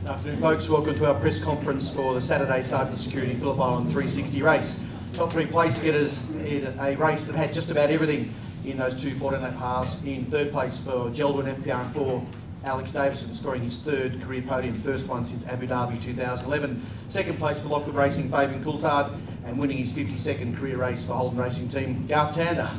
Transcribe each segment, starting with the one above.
Good afternoon, folks. Welcome to our press conference for the Saturday Sargent Security Phillip Island 360 race. Top three place getters in a race that had just about everything in those two 14-lap halves. In third place for Geldwin FPR4, Alex Davison scoring his third career podium, first one since Abu Dhabi 2011. Second place for Lockwood Racing, Fabian Coulthard, and winning his 52nd career race for Holden Racing Team, Garth Tander.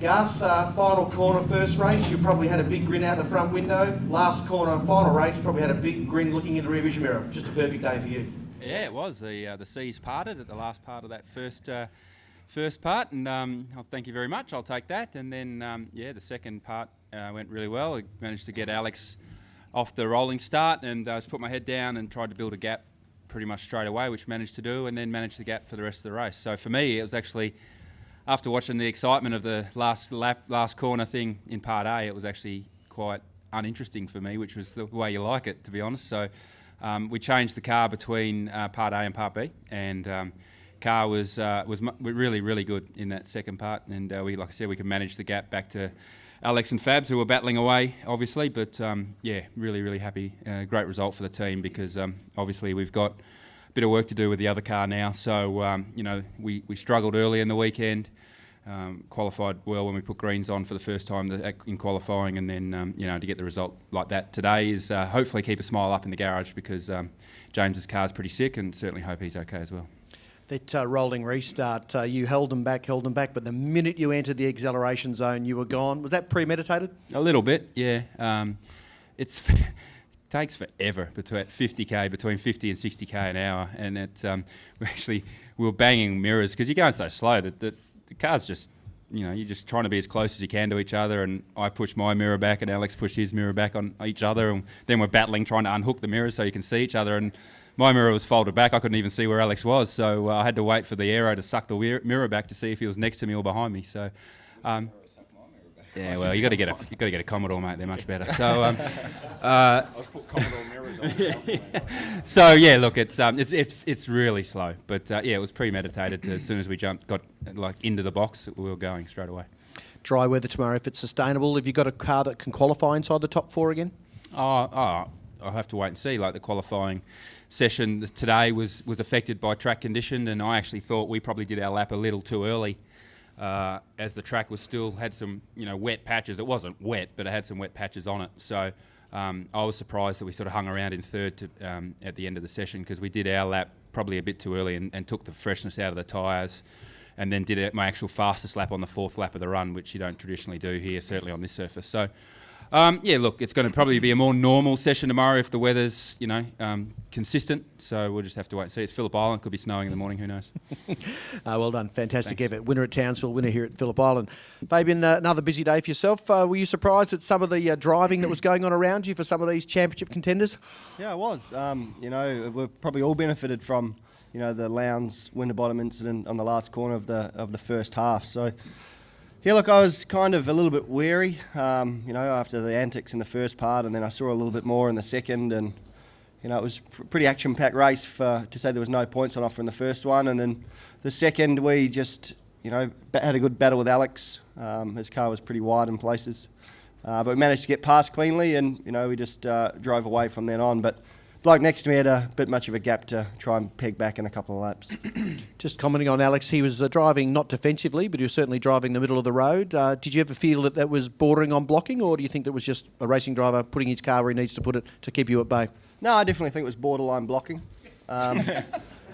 Garth, final corner, first race, you probably had a big grin out the front window. Last corner, final race, probably had a big grin looking in the rear vision mirror. Just a perfect day for you. Yeah, it was. The seas parted at the last part of that first part, and I'll thank you very much. I'll take that. And then, the second part went really well. I managed to get Alex off the rolling start, and I just put my head down and tried to build a gap pretty much straight away, which managed to do, and then managed the gap for the rest of the race. So for me, it was actually, after watching the excitement of the last corner thing in Part A, it was actually quite uninteresting for me, which was the way you like it, to be honest. So we changed the car between Part A and Part B, and car was really, really good in that second part. And we, like I said, we could manage the gap back to Alex and Fabs, who were battling away, obviously. But really, really happy. Great result for the team because obviously we've got a bit of work to do with the other car now. So, we struggled early in the weekend. Qualified well when we put greens on for the first time in qualifying, and then to get the result like that today is hopefully keep a smile up in the garage because James's car's pretty sick, and certainly hope he's okay as well. That rolling restart, you held them back, but the minute you entered the acceleration zone, you were gone. Was that premeditated? A little bit, yeah. It takes forever between 50 and 60k an hour, and we were banging mirrors because you're going so slow that the car's just, you're just trying to be as close as you can to each other, and I pushed my mirror back and Alex pushed his mirror back on each other, and then we're battling trying to unhook the mirrors so you can see each other, and my mirror was folded back. I couldn't even see where Alex was, so I had to wait for the aero to suck the mirror back to see if he was next to me or behind me. So, yeah, well, you got to get a Commodore, mate. They're much better. So, I'll put Commodore mirrors on. So yeah, look, it's really slow, but it was premeditated. As soon as we got into the box, we were going straight away. Dry weather tomorrow, if it's sustainable. Have you got a car that can qualify inside the top four again? I'll have to wait and see. Like the qualifying session today was affected by track condition, and I actually thought we probably did our lap a little too early, as the track had some wet patches. It wasn't wet, but it had some wet patches on it. So I was surprised that we sort of hung around in third at the end of the session because we did our lap probably a bit too early and took the freshness out of the tyres, and then did my actual fastest lap on the fourth lap of the run, which you don't traditionally do here, certainly on this surface. So. Look, it's going to probably be a more normal session tomorrow if the weather's, consistent. So we'll just have to wait and see. It's Phillip Island. Could be snowing in the morning. Who knows? Well done. Fantastic Thanks. effort. Winner at Townsville, winner here at Phillip Island. Fabian, another busy day for yourself. Were you surprised at some of the driving that was going on around you for some of these championship contenders? Yeah, I was. We've probably all benefited from, the Lowndes Winterbottom incident on the last corner of the first half. So. Yeah, look, I was kind of a little bit wary, after the antics in the first part, and then I saw a little bit more in the second, and it was a pretty action-packed race to say there was no points on offer in the first one, and then the second we just, had a good battle with Alex. His car was pretty wide in places, but we managed to get past cleanly, and we just drove away from then on. But bloke next to me had a bit much of a gap to try and peg back in a couple of laps. Just commenting on Alex, he was driving not defensively, but he was certainly driving the middle of the road. Did you ever feel that was bordering on blocking, or do you think that was just a racing driver putting his car where he needs to put it to keep you at bay? No, I definitely think it was borderline blocking. I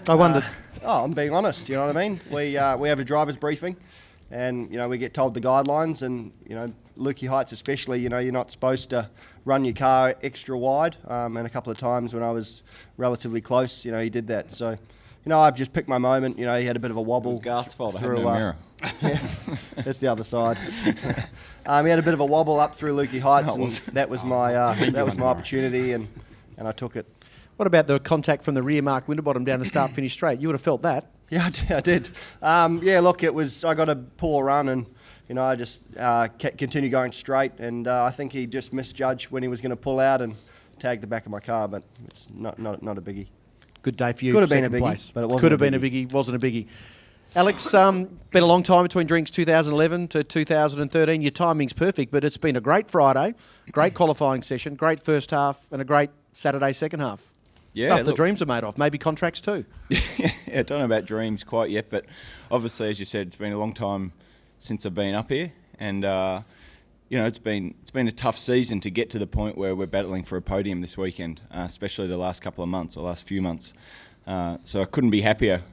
wondered. I'm being honest, you know what I mean? We have a driver's briefing, and we get told the guidelines, and Lukey Heights especially, you're not supposed to run your car extra wide, and a couple of times when I was relatively close, he did that. So, I've just picked my moment. He had a bit of a wobble. It was Garth's fault. I had no mirror. Yeah, that's the other side. He had a bit of a wobble up through Lukey Heights, and that was my opportunity, and I took it. What about the contact from the rear Mark Winterbottom down the start-finish straight? You would have felt that. Yeah, I did. Look, I got a poor run, and I just continued going straight, and I think he just misjudged when he was going to pull out and tag the back of my car, but it's not a biggie. Good day for you. Could have been a second biggie, place. but it wasn't. Could have been a biggie, wasn't a biggie. Alex, been a long time between drinks, 2011 to 2013. Your timing's perfect, but it's been a great Friday, great qualifying session, great first half, and a great Saturday second half. Yeah, Stuff the dreams are made of. Maybe contracts too. Yeah, I don't know about dreams quite yet, but obviously, as you said, it's been a long time since I've been up here, and it's been a tough season to get to the point where we're battling for a podium this weekend, especially the last couple of months or last few months. So I couldn't be happier.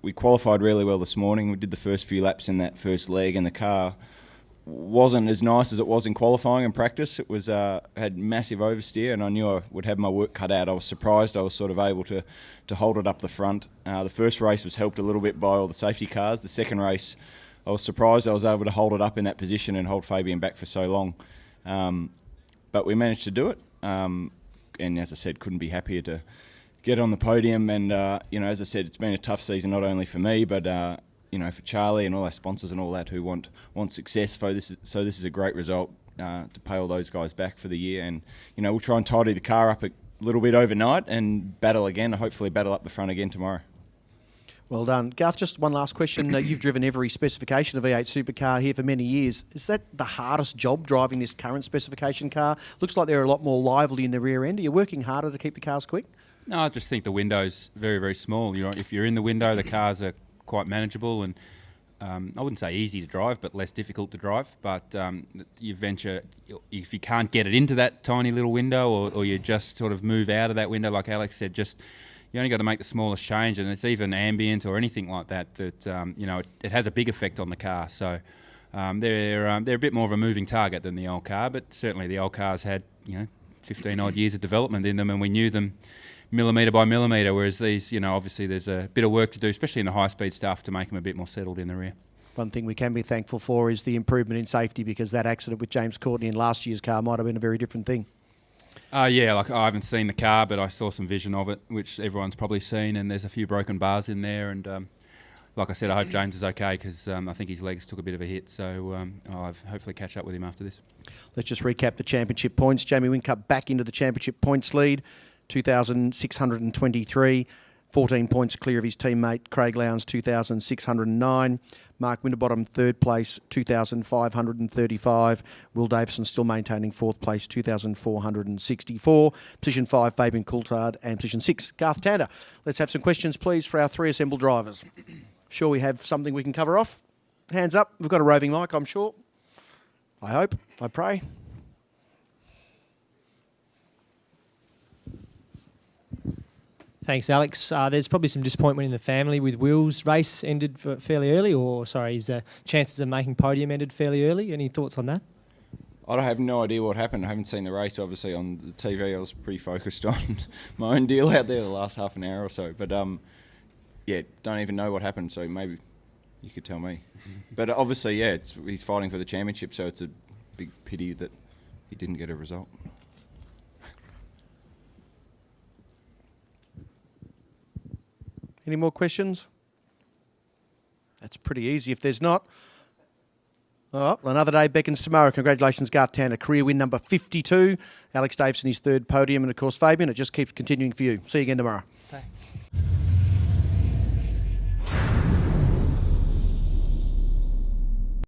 We qualified really well this morning. We did the first few laps in that first leg, and the car wasn't as nice as it was in qualifying and practice. It was had massive oversteer, and I knew I would have my work cut out. I was surprised I was sort of able to hold it up the front. The first race was helped a little bit by all the safety cars. The second race, I was surprised I was able to hold it up in that position and hold Fabian back for so long. But we managed to do it, and as I said, couldn't be happier to get on the podium. And as I said, it's been a tough season, not only for me, but for Charlie and all our sponsors and all that who want success. So this is a great result to pay all those guys back for the year. And we'll try and tidy the car up a little bit overnight and battle again. Hopefully, battle up the front again tomorrow. Well done. Garth, just one last question. You've driven every specification of V8 supercar here for many years. Is that the hardest job, driving this current specification car? Looks like they're a lot more lively in the rear end. Are you working harder to keep the cars quick? No, I just think the window's very, very small. If you're in the window, the cars are quite manageable and I wouldn't say easy to drive, but less difficult to drive. But you venture, if you can't get it into that tiny little window, or you just sort of move out of that window, like Alex said, you only got to make the smallest change, and it's even ambient or anything like that. It has a big effect on the car. So they're a bit more of a moving target than the old car, but certainly the old cars had 15 odd years of development in them, and we knew them millimetre by millimetre, whereas these, obviously there's a bit of work to do, especially in the high-speed stuff, to make them a bit more settled in the rear. One thing we can be thankful for is the improvement in safety, because that accident with James Courtney in last year's car might have been a very different thing. I haven't seen the car, but I saw some vision of it, which everyone's probably seen, and there's a few broken bars in there, and like I said, I hope James is okay, because I think his legs took a bit of a hit, so I'll hopefully catch up with him after this. Let's just recap the championship points. Jamie Whincup back into the championship points lead, 2,623, 14 points clear of his teammate Craig Lowndes, 2,609. Mark Winterbottom, third place, 2,535. Will Davison still maintaining fourth place, 2,464. Position 5, Fabian Coulthard, and position 6, Garth Tander. Let's have some questions, please, for our three assembled drivers. Sure we have something we can cover off? Hands up. We've got a roving mic, I'm sure. I hope. I pray. Thanks, Alex. There's probably some disappointment in the family with Will's race ended fairly early, his chances of making podium ended fairly early. Any thoughts on that? I have no idea what happened. I haven't seen the race, obviously, on the TV. I was pretty focused on my own deal out there the last half an hour or so. But, don't even know what happened, so maybe you could tell me. But obviously, he's fighting for the championship, so it's a big pity that he didn't get a result. Any more questions? That's pretty easy if there's not. Oh, another day beckons tomorrow. Congratulations, Garth Tander. Career win number 52. Alex Davison, his third podium. And, of course, Fabian, it just keeps continuing for you. See you again tomorrow. Thanks.